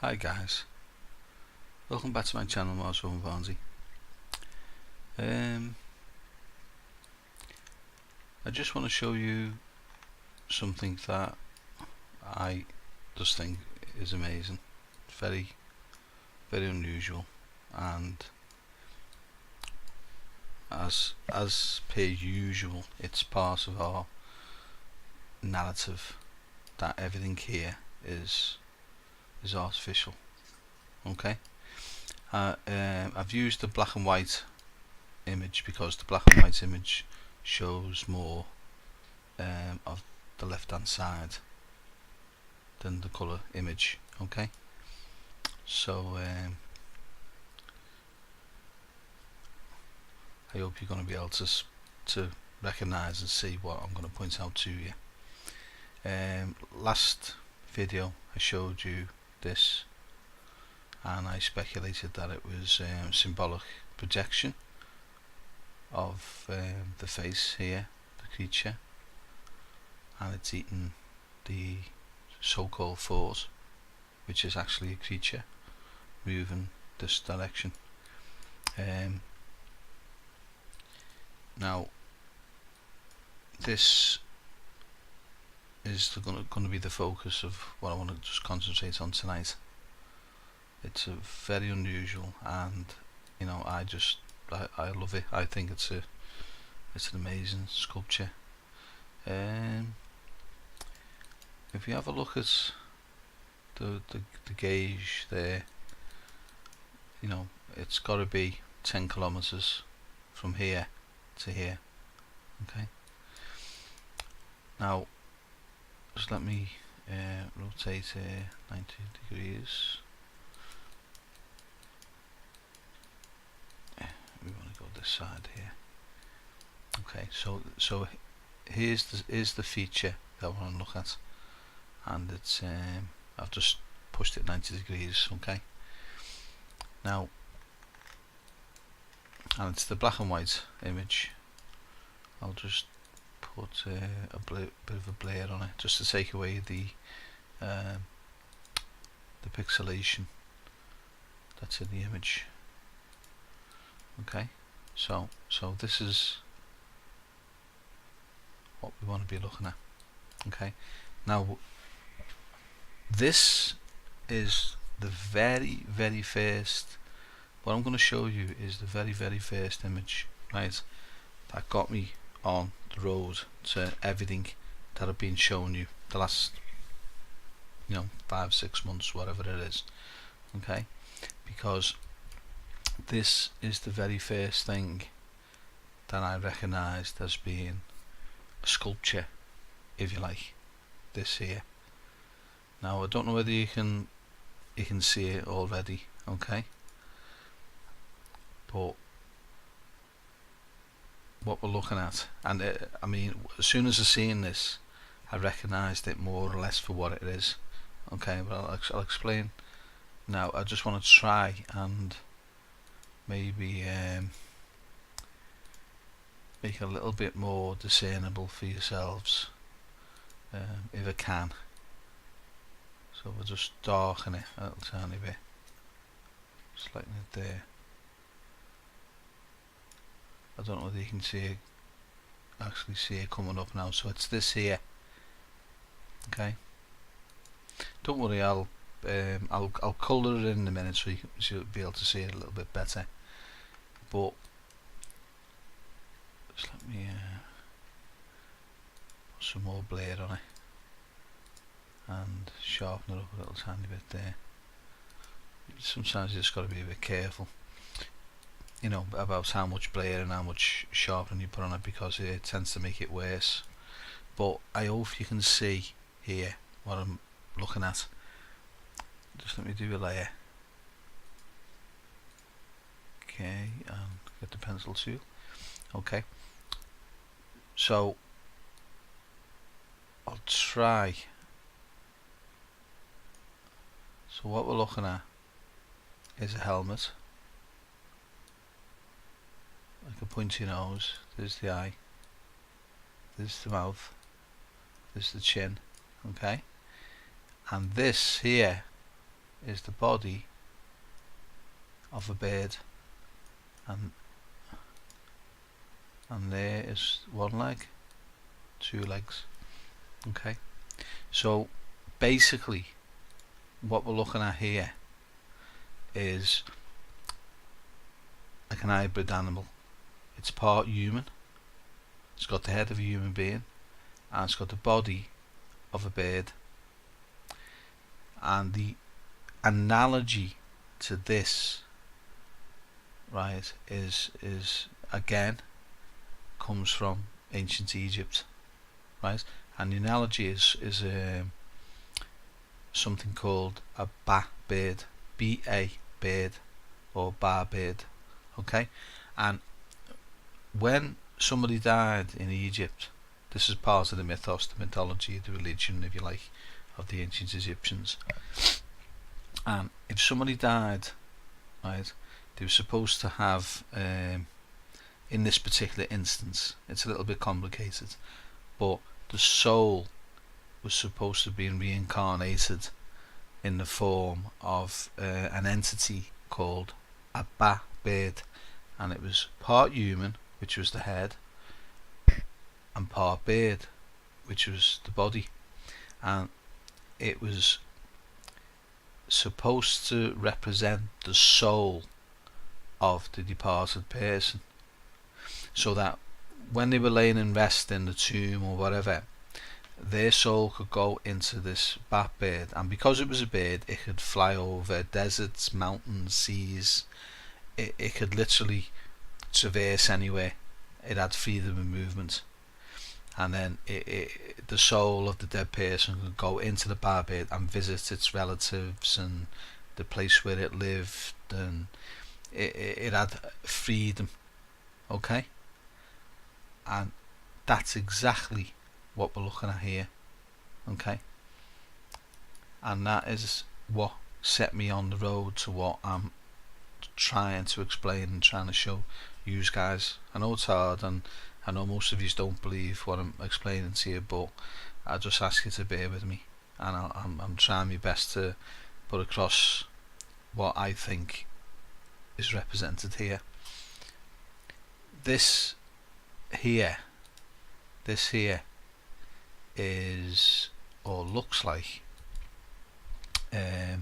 Hi guys, welcome back to my channel, Barnsy. I just want to show you something that I just think is amazing. It's very unusual, and as per usual, it's part of our narrative that everything here is artificial. Okay, I've used the black and white image because the black and white image shows more of the left hand side than the colour image. Okay, so I hope you're going to be able to recognise and see what I'm going to point out to you. Last video I showed you this, and I speculated that it was symbolic projection of the face here, the creature, and it's eaten the so-called thought, which is actually a creature moving this direction. Now this is going to be the focus of what I want to just concentrate on tonight. It's a very unusual, and you know, I love it. I think it's an amazing sculpture. If you have a look at the gauge there, you know, it's got to be 10 kilometers from here to here. Okay, now just let me rotate 90 degrees. We want to go this side here. Okay, so here's the feature that I want to look at, and it's I've just pushed it 90 degrees. Okay, now, and it's the black and white image. I'll just put a bit of a blur on it just to take away the pixelation that's in the image. Okay, so this is what we want to be looking at. Okay, now this is the very first, what I'm going to show you is the very first image, right, that got me on the road to everything that I've been showing you the last, you know, 5-6 months, whatever it is. Okay, because this is the very first thing that I recognised as being a sculpture, if you like, this here. Now I don't know whether you can see it already, okay, but what we're looking at, and I mean, as soon as I seen this, I recognised it more or less for what it is. Okay, but I'll explain now. I just want to try and maybe make it a little bit more discernible for yourselves, if I can. So we'll just darken it a little tiny bit, selecting it there. I don't know whether you can actually see it coming up now. So it's this here. Okay, don't worry, I'll colour it in a minute so you'll be able to see it a little bit better. But just let me put some more blur on it and sharpen it up a little tiny bit there. Sometimes you just got to be a bit careful, you know, about how much blur and how much sharpening you put on it, because it tends to make it worse. But I hope you can see here what I'm looking at. Just let me do a layer. Okay, and get the pencil tool. Okay, so I'll try. So what we're looking at is a helmet, like a pointy nose. There's the eye, there's the mouth, there's the chin. Okay, and this here is the body of a bird, and there is one leg, two legs. Okay, so basically what we're looking at here is like an hybrid animal. It's part human, it's got the head of a human being, and it's got the body of a bird. And the analogy to this, right, is again comes from ancient Egypt, right? And the analogy is something called a ba bird, B-A bird, or bar bird. Okay, and when somebody died in Egypt, this is part of the mythos, the mythology, the religion, if you like, of the ancient Egyptians. And if somebody died, right, they were supposed to have, in this particular instance, it's a little bit complicated, but the soul was supposed to be reincarnated in the form of an entity called a ba bird, and it was part human, which was the head, and part bird, which was the body, and it was supposed to represent the soul of the departed person, so that when they were laying in rest in the tomb or whatever, their soul could go into this bat bird, and because it was a bird, it could fly over deserts, mountains, seas. It could literally traverse anywhere. It had freedom of movement, and then the soul of the dead person could go into the bat bird and visit its relatives and the place where it lived, and it had freedom. Okay, and that's exactly what we're looking at here. Okay, and that is what set me on the road to what I'm trying to explain and trying to show you guys. I know it's hard, and I know most of you don't believe what I'm explaining to you, but I just ask you to bear with me, and I'm trying my best to put across what I think is represented here. This here is, or looks like a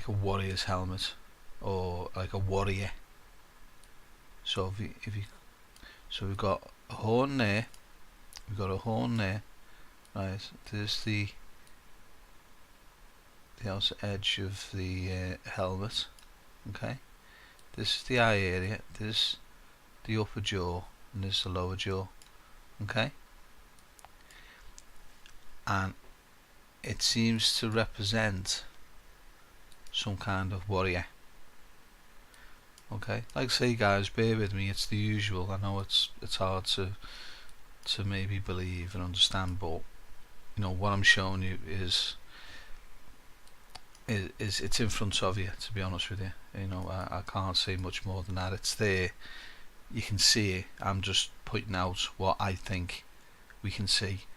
warrior's helmet, or like a warrior. So so we've got a horn there, right? There's the outer edge of the helmet. Okay, this is the eye area, this the upper jaw, and this is the lower jaw. Okay, and it seems to represent some kind of warrior. Okay, like I say, guys, bear with me, it's the usual. I know it's hard to maybe believe and understand, but you know what I'm showing you is it's in front of you, to be honest with you. You know, I can't say much more than that. It's there, you can see it. I'm just pointing out what I think we can see.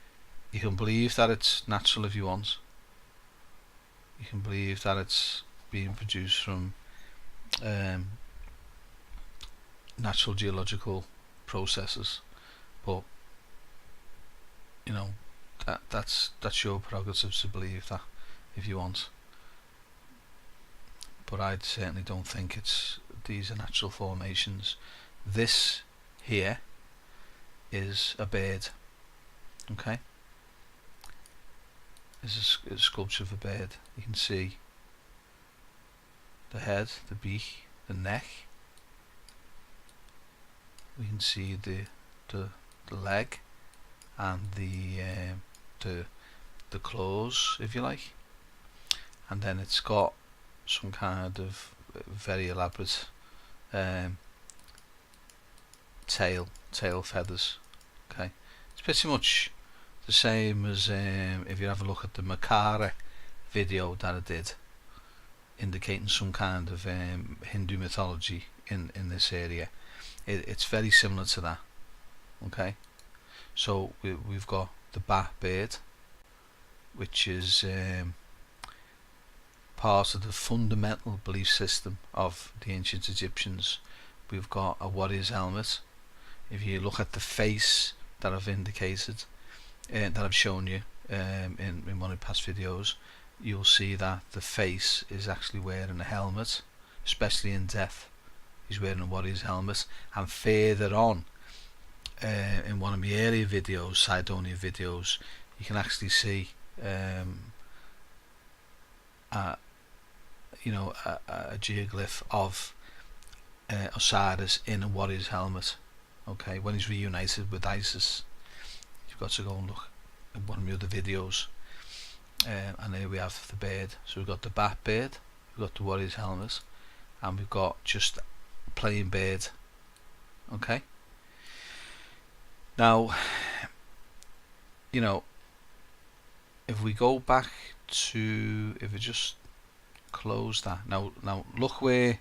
You can believe that it's natural if you want. You can believe that it's being produced from natural geological processes, but you know that's your prerogative to believe that if you want. But I certainly don't think these are natural formations. This here is a bird. Okay, this is a sculpture of a bird. You can see the head, the beak, the neck. We can see the leg and the claws, if you like, and then it's got some kind of very elaborate tail feathers. Okay, it's pretty much the same as if you have a look at the Makara video that I did, indicating some kind of Hindu mythology in this area. It's very similar to that. Okay, so we've got the bat bird, which is part of the fundamental belief system of the ancient Egyptians. We've got a warrior's helmet. If you look at the face that I've indicated, that I've shown you in one of the past videos, you'll see that the face is actually wearing a helmet, especially in death. He's wearing a warrior's helmet, and further on in one of my earlier videos, Cydonia videos, you can actually see a geoglyph of Osiris in a warrior's helmet. Okay, when he's reunited with Isis. You've got to go and look at one of my other videos. And here we have the bird. So we've got the bat bird, we've got the warrior's helmet, and we've got just a plain bird. Okay. Now, if we go back to, if we just close that, now look where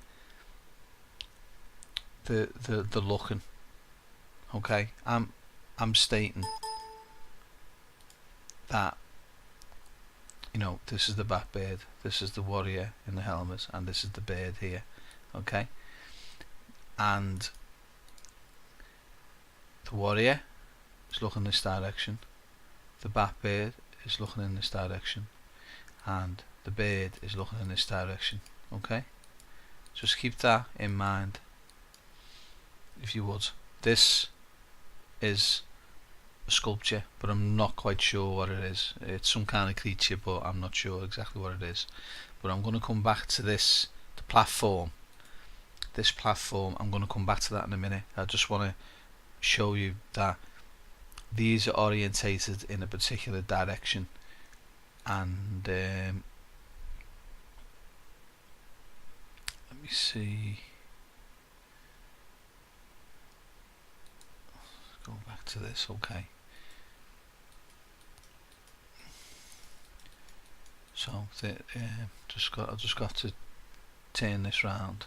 the looking. Okay, I'm stating that this is the bat bird, this is the warrior in the helmet, and this is the bird here. Okay, and the warrior is looking this direction, the bat bird is looking in this direction, and the bird is looking in this direction. Okay, just keep that in mind, if you would. This is a sculpture, but I'm not quite sure what it is. It's some kind of creature, but I'm not sure exactly what it is. But I'm going to come back to this, the platform. This platform, I'm going to come back to that in a minute. I just want to show you that these are orientated in a particular direction, and let me see. Go back to this. Okay. So I just got to turn this round.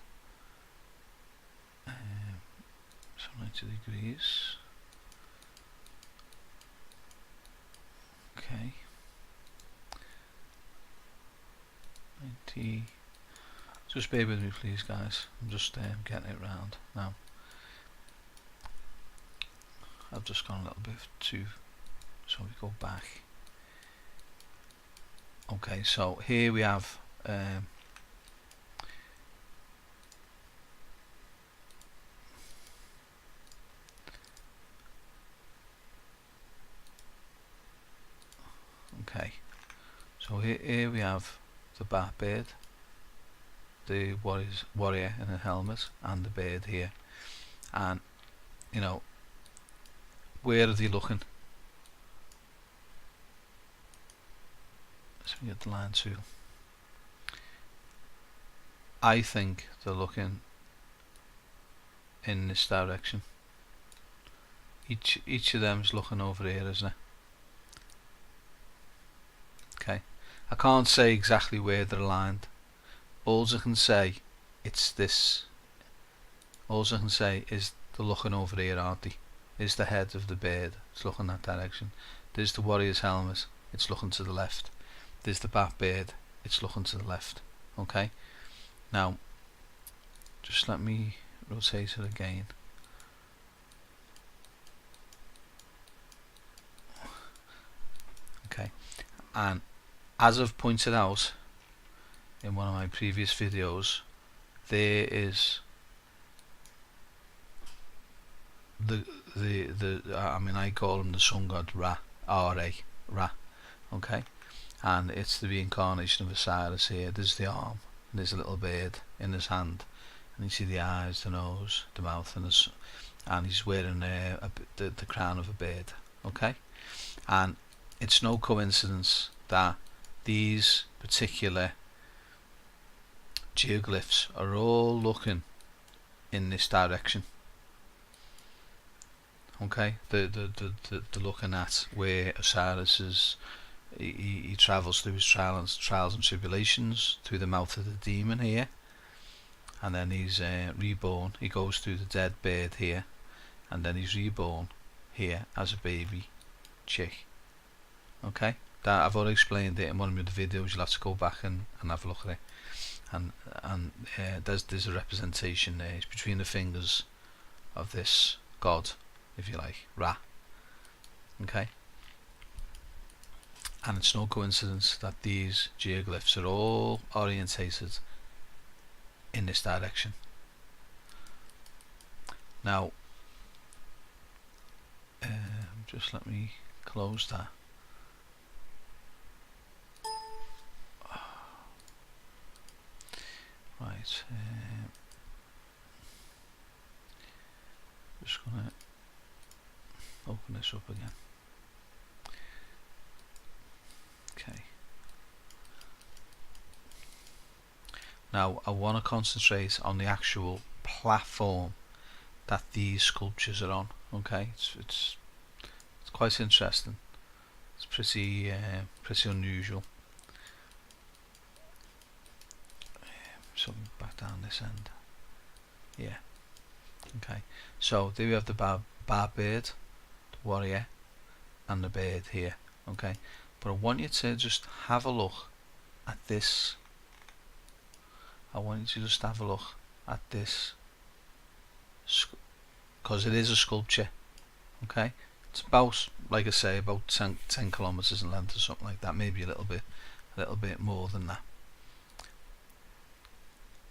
So 90 degrees. Okay. 90. Just bear with me, please, guys. I'm just getting it round now. I've just gone a little bit too, so we go back. Okay, so here we have okay, so here we have the bat bird, the warrior in a helmet, and the bird here, and where are they looking? Let's get the line tool. I think they're looking in this direction. Each of them is looking over here, isn't it? Okay. I can't say exactly where they're aligned. All I can say, it's this. All I can say is they're looking over here, aren't they? Is the head of the bird, it's looking that direction. There's the warrior's helmet, it's looking to the left. There's the bat bird, it's looking to the left. Okay, now just let me rotate it again. Okay, and as I've pointed out in one of my previous videos, there is I mean, I call him the sun god Ra, R-A, Ra. Okay, and it's the reincarnation of Osiris here. There's the arm, and there's a little bird in his hand, and you see the eyes, the nose, the mouth, and he's wearing the crown of a bird. Okay, and it's no coincidence that these particular geoglyphs are all looking in this direction. Okay, they're looking at where Osiris is. He travels through his trials and tribulations through the mouth of the demon here, and then he's reborn. He goes through the dead bird here, and then he's reborn here as a baby chick. Okay, that I've already explained it in one of the videos. You'll have to go back and have a look at it. And there's a representation there. It's between the fingers of this god, if you like, Ra. Okay. And it's no coincidence that these geoglyphs are all orientated in this direction. Now, just let me close that. Right. Just gonna open this up again. Okay. Now I want to concentrate on the actual platform that these sculptures are on. Okay, it's quite interesting. It's pretty unusual. So back down this end. Yeah. Okay. So there we have the bar bird, the warrior, and the bird here. Okay. But I want you to just have a look at this. I want you to just have a look at this, because it is a sculpture. Okay. It's about, like I say, about 10 kilometers in length or something like that. Maybe a little bit more than that.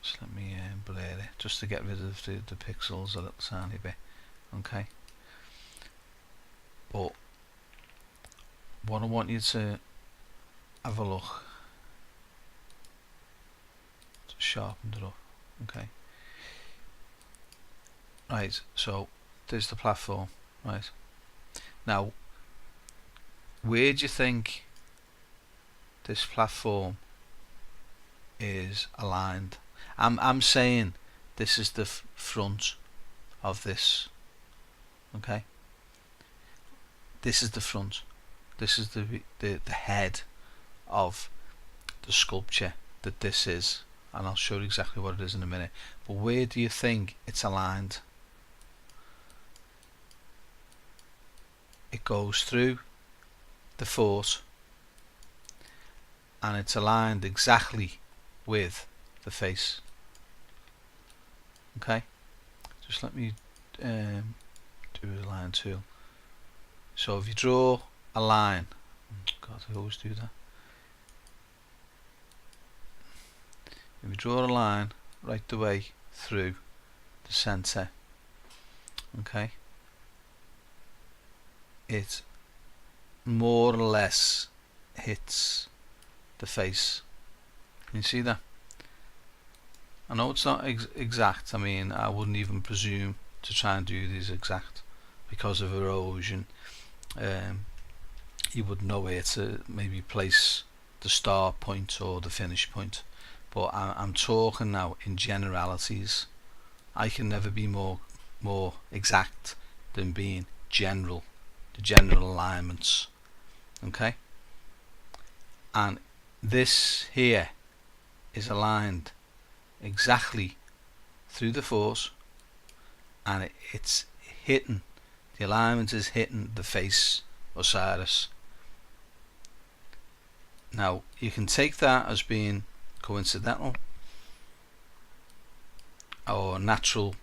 Just let me blur it just to get rid of the pixels a little tiny bit. Okay. But what I want you to have a look, just sharpen it up. Okay. Right. So there's the platform. Right. Now, where do you think this platform is aligned? I'm saying this is the front of this. Okay. This is the front. This is the head of the sculpture that this is, and I'll show you exactly what it is in a minute. But where do you think it's aligned? It goes through the fort, and it's aligned exactly with the face. Okay, just let me do a line tool. So if you draw a line, God, I always do that. If you draw a line right the way through the center, okay, it more or less hits the face. Can you see that? I know it's not exact. I mean, I wouldn't even presume to try and do these exact because of erosion. You would know where to maybe place the start point or the finish point, but I'm talking now in generalities. I can never be more exact than being general, the general alignments. Okay, and this here is aligned exactly through the force, and it's hitting, the alignment is hitting the face Osiris. Now you can take that as being coincidental or natural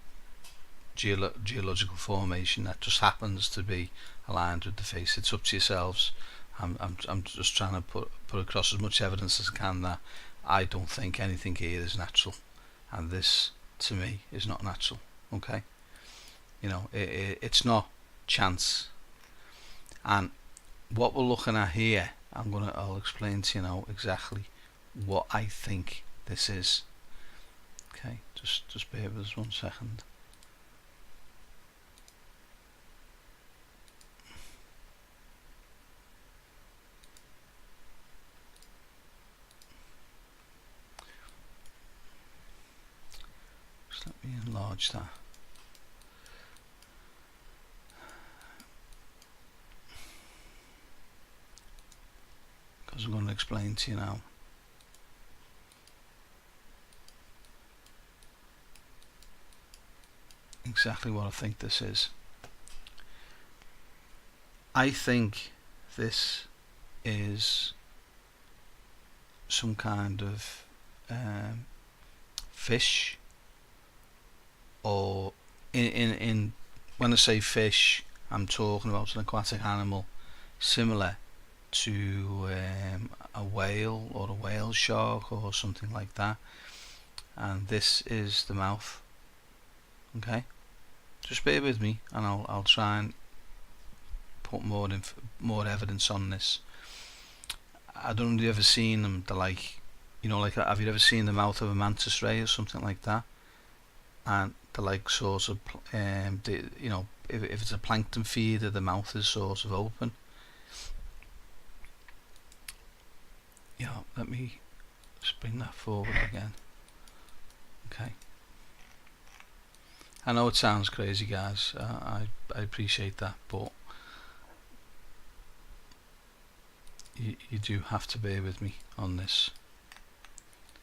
geological formation that just happens to be aligned with the face. It's up to yourselves. I'm just trying to put across as much evidence as I can that I don't think anything here is natural, and this to me is not natural. Okay, you know, it's not chance. And what we're looking at here, I'll explain to you now exactly what I think this is. Okay, just bear with us 1 second. Just let me enlarge that. Because I'm going to explain to you now. Exactly what I think this is. I think this is some kind of fish, or in when I say fish, I'm talking about an aquatic animal similar to a whale or a whale shark or something like that. And this is the mouth. Okay, just bear with me, and I'll try and put more evidence on this. I don't know if you've ever seen them. They're like, like, have you ever seen the mouth of a mantis ray or something like that? And they're like sort of, if it's a plankton feeder, the mouth is sort of open. Let me just bring that forward again. Okay. I know it sounds crazy, guys. I appreciate that, but you do have to bear with me on this,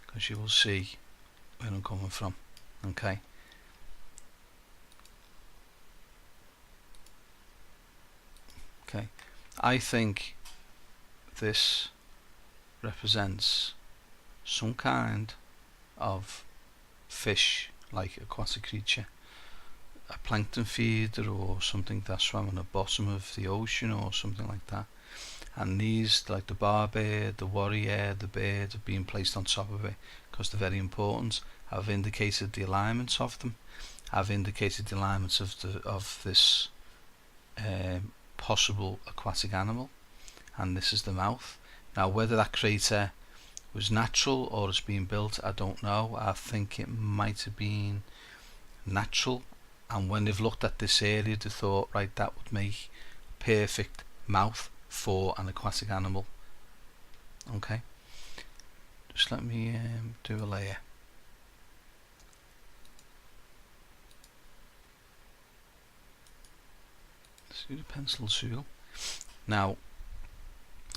because you will see where I'm coming from. Okay. Okay. I think this represents some kind of fish, like aquatic creature, a plankton feeder or something that swam on the bottom of the ocean or something like that. And these, like the bar bird, the warrior, the bird, have been placed on top of it because they're very important. I've indicated the alignments of them. I've indicated the alignments of this possible aquatic animal, and this is the mouth. Now, whether that crater was natural or it's been built, I don't know. I think it might have been natural, and when they've looked at this area, they thought, right, that would make a perfect mouth for an aquatic animal. Okay, just let me do a layer. Let's do the pencil tool. Now,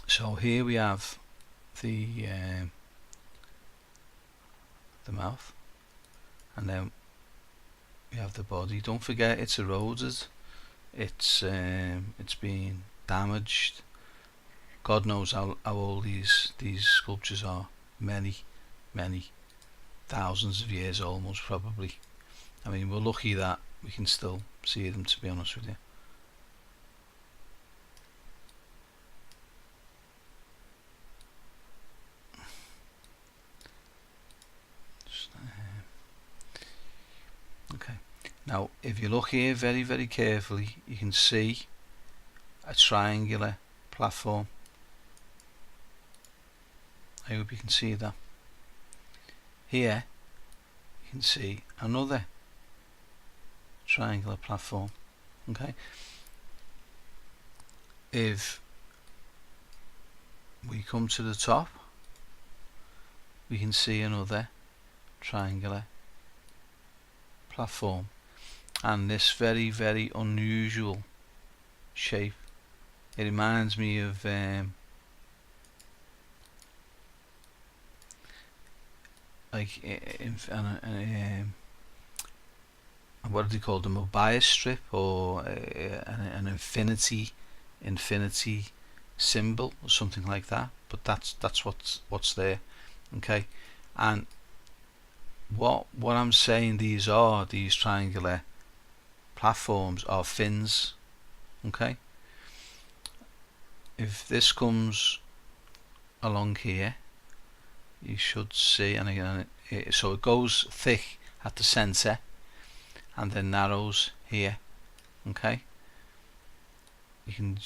so here we have the mouth, and then we have the body. Don't forget, it's eroded. It's been damaged. God knows how old these sculptures are. Many thousands of years old, most probably. I mean, we're lucky that we can still see them, to be honest with you. Okay. Now, if you look here very carefully, you can see a triangular platform. I hope you can see that. Here you can see another triangular platform. Okay. If we come to the top, we can see another triangular platform, and this very unusual shape. It reminds me of what do they call them, a bias strip, or an infinity symbol or something like that. But that's what's there. Okay. And what I'm saying, these triangular platforms are fins. Okay. If this comes along here, you should see, and again, so it goes thick at the center and then narrows here. Okay. You can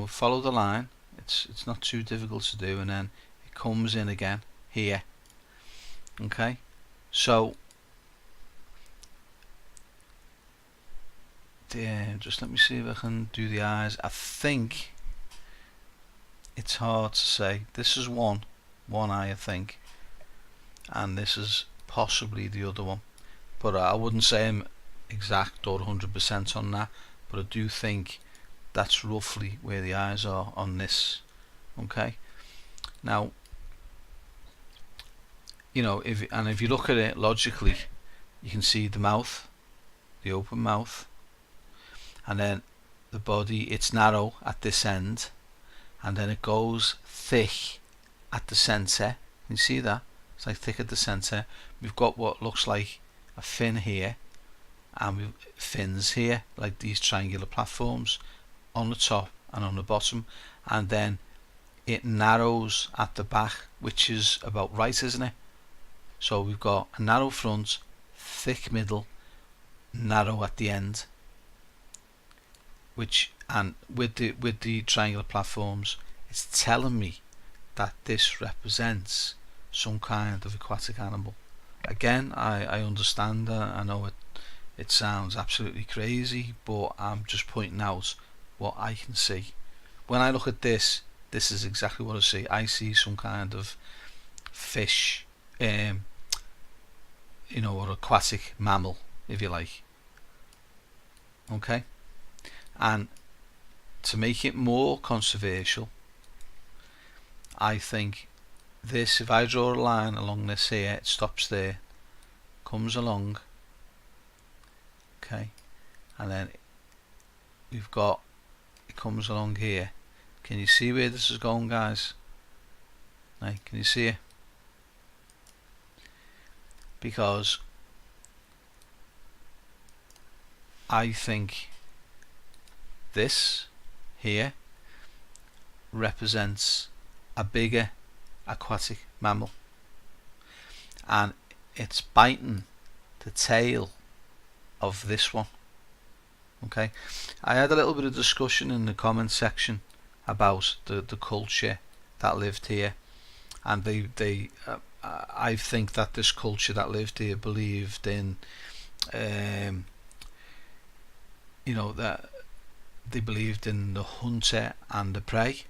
follow the line. It's not too difficult to do, and then it comes in again here. Okay. So just let me see if I can do the eyes. I think it's hard to say. This is one eye, I think, and this is possibly the other one, but I wouldn't say I'm exact or 100% on that, but I do think that's roughly where the eyes are on this. Okay. Now, if you look at it logically, you can see the mouth, the open mouth, and then the body. It's narrow at this end, and then it goes thick at the center. You see that? It's like thick at the center. We've got what looks like a fin here, and we've fins here, like these triangular platforms on the top and on the bottom, and then it narrows at the back, which is about right, isn't it? So we've got a narrow front, thick middle, narrow at the end, which, and with the triangular platforms, it's telling me that this represents some kind of aquatic animal. Again, I understand that. I know it sounds absolutely crazy, but I'm just pointing out what I can see. When I look at this is exactly what I see. I see some kind of fish, you know, or aquatic mammal, if you like. Okay, and to make it more controversial, I think this, if I draw a line along this here, it stops there, comes along, okay, and then we've got, it comes along here. Can you see where this is going, guys? Right, can you see it? Because I think this here represents a bigger aquatic mammal, and it's biting the tail of this one. Okay, I had a little bit of discussion in the comment section about the culture that lived here, and I think that this culture that lived here believed in you know, that they believed in the hunter and the prey.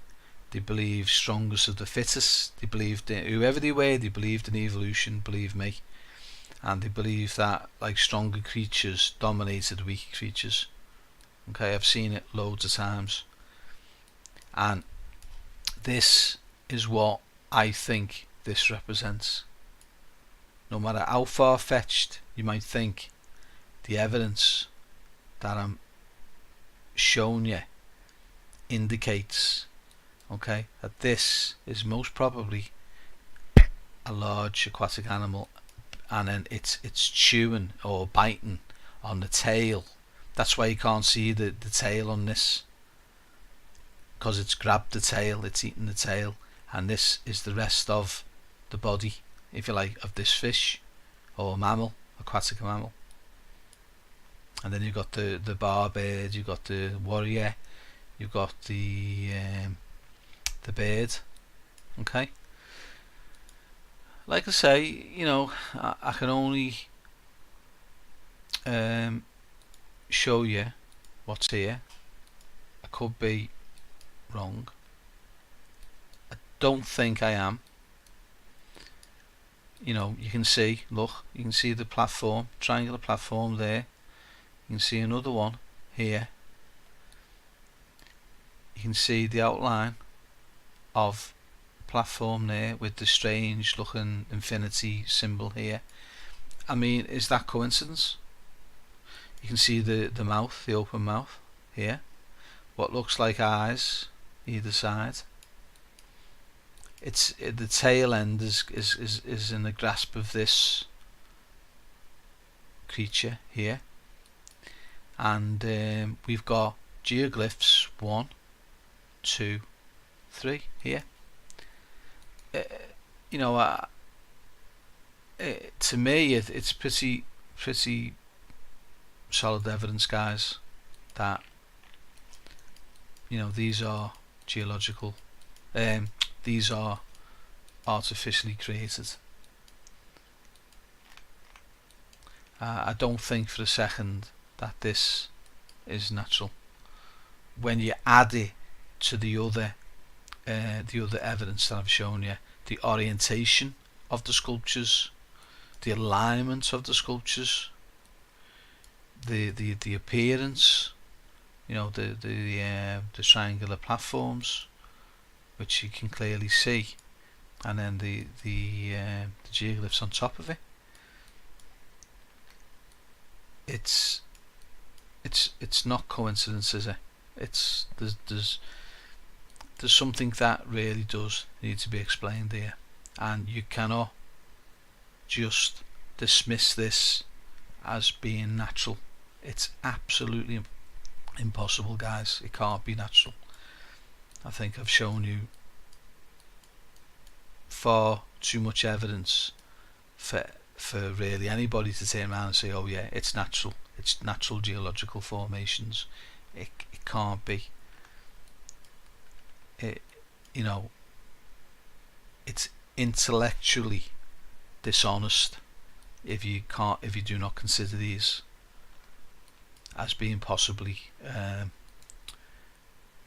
They believed strongest of the fittest. They believed in whoever they were. They believed in evolution, believe me, and they believed that like stronger creatures dominated weaker creatures. Okay, I've seen it loads of times, and this is what I think this represents. No matter how far-fetched you might think, the evidence that I'm showing you indicates, okay, that this is most probably a large aquatic animal, and then it's chewing or biting on the tail. That's why you can't see the tail on this, because it's grabbed the tail, it's eaten the tail, and this is the rest of the body, if you like, of this fish or mammal, aquatic mammal. And then you've got the bar bird, you've got the warrior, you've got the bird. Okay, like I say, you know, I can only show you what's here. I could be wrong. I don't think I am. You know, you can see, look, you can see the platform, triangular platform there. You can see another one here. You can see the outline of platform there with the strange looking infinity symbol here. I mean, is that coincidence? You can see the mouth, the open mouth here, what looks like eyes either side. It's the tail end is in the grasp of this creature here, and we've got geoglyphs 1, 2, 3 here. You know, to me it's pretty solid evidence, guys, that, you know, these are geological, these are artificially created. I don't think for a second that this is natural. When you add it to the other evidence that I've shown you, the orientation of the sculptures, the alignment of the sculptures, the appearance, you know, the triangular platforms, which you can clearly see, and then the geoglyphs on top of it. It's not coincidence, is it? There's there's something that really does need to be explained here, and you cannot just dismiss this as being natural. It's absolutely impossible, guys. It can't be natural. I think I've shown you far too much evidence for really anybody to turn around and say, oh yeah, it's natural, it's natural geological formations. It can't be. You know, it's intellectually dishonest if you do not consider these as being possibly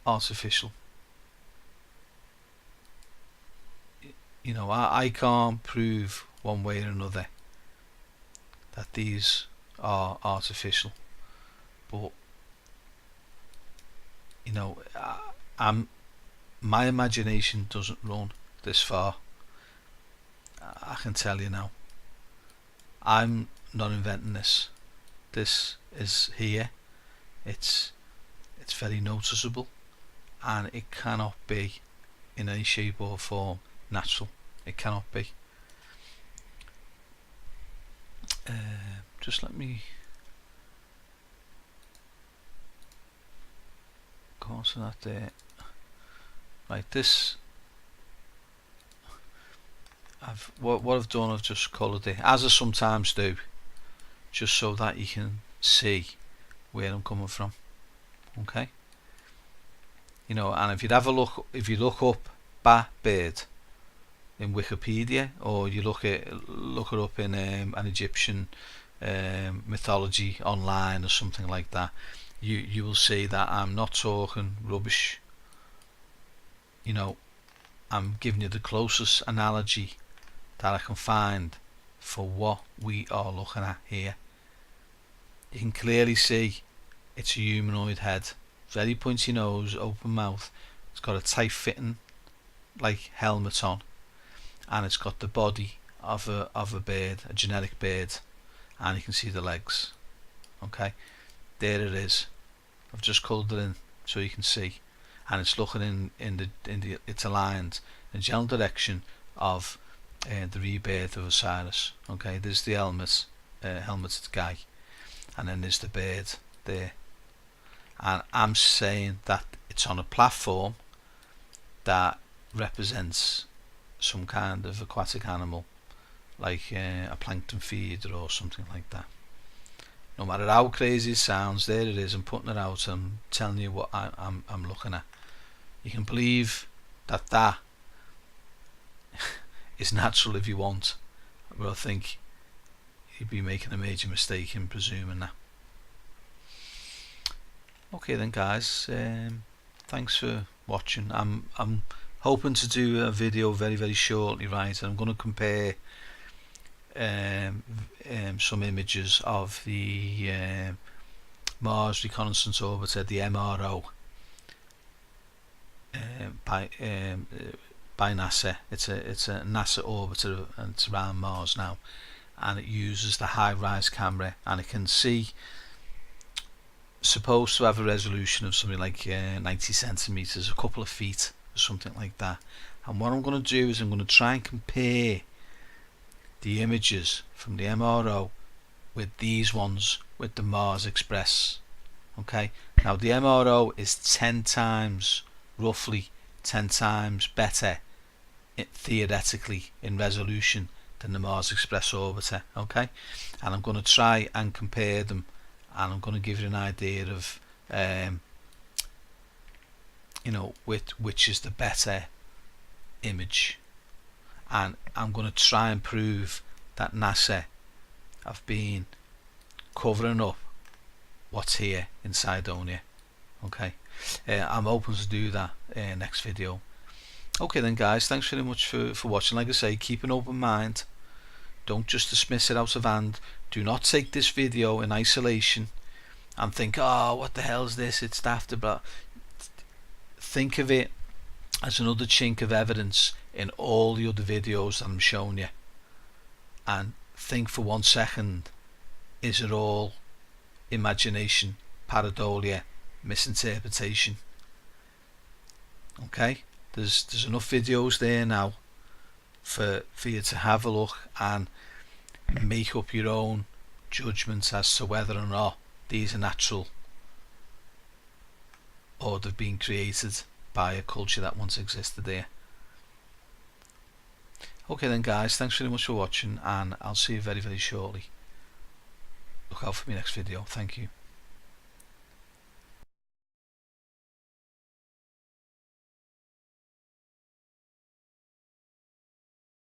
artificial. You know, I can't prove one way or another that these are artificial, but you know, my imagination doesn't run this far. I can tell you now. I'm not inventing this. This is here. It's very noticeable, and it cannot be in any shape or form natural. It cannot be. Just let me go on to that there. Right, this what I've done, I've just coloured it, as I sometimes do, just so that you can see where I'm coming from. Okay. You know, and if you look up bat bird in Wikipedia, or you look it up in an Egyptian mythology online or something like that, you will see that I'm not talking rubbish. You know, I'm giving you the closest analogy that I can find for what we are looking at here. You can clearly see it's a humanoid head, very pointy nose, open mouth. It's got a tight fitting like helmet on, and it's got the body of a bird, a genetic bird, and you can see the legs. Okay, there it is. I've just coloured it in so you can see, and it's looking it's aligned in the general direction of the rebirth of Osiris. Okay, there's the helmeted guy, and then there's the bird there, and I'm saying that it's on a platform that represents some kind of aquatic animal, like a plankton feeder or something like that. No matter how crazy it sounds, there it is. I'm putting it out and telling you what I'm looking at. You can believe that is natural if you want, but I think you'd be making a major mistake in presuming that. Okay then, guys, thanks for watching. I'm hoping to do a video very shortly, right? And I'm going to compare some images of the Mars Reconnaissance Orbiter, the MRO, by NASA. It's a NASA orbiter, and it's around Mars now, and it uses the high-rise camera, and it can see, supposed to have a resolution of something like 90 centimeters, a couple of feet or something like that. And what I'm going to do is I'm going to try and compare the images from the MRO with these ones with the Mars Express. Okay, now the MRO is 10 times, roughly 10 times better theoretically in resolution than the Mars Express orbiter. Okay, and I'm going to try and compare them, and I'm going to give you an idea of you know, which is the better image, and I'm going to try and prove that NASA have been covering up what's here in Cydonia. Okay, I'm hoping to do that next video. Okay then, guys, thanks very much for watching. Like I say, keep an open mind. Don't just dismiss it out of hand. Do not take this video in isolation and think, oh, what the hell is this, it's daft. But think of it as another chink of evidence in all the other videos that I'm showing you, and think for 1 second, is it all imagination, pareidolia, misinterpretation? Okay, there's enough videos there now for you to have a look and make up your own judgments as to whether or not these are natural or they've been created by a culture that once existed there. Okay then guys, thanks very much for watching, and I'll see you very shortly. Look out for my next video. Thank you.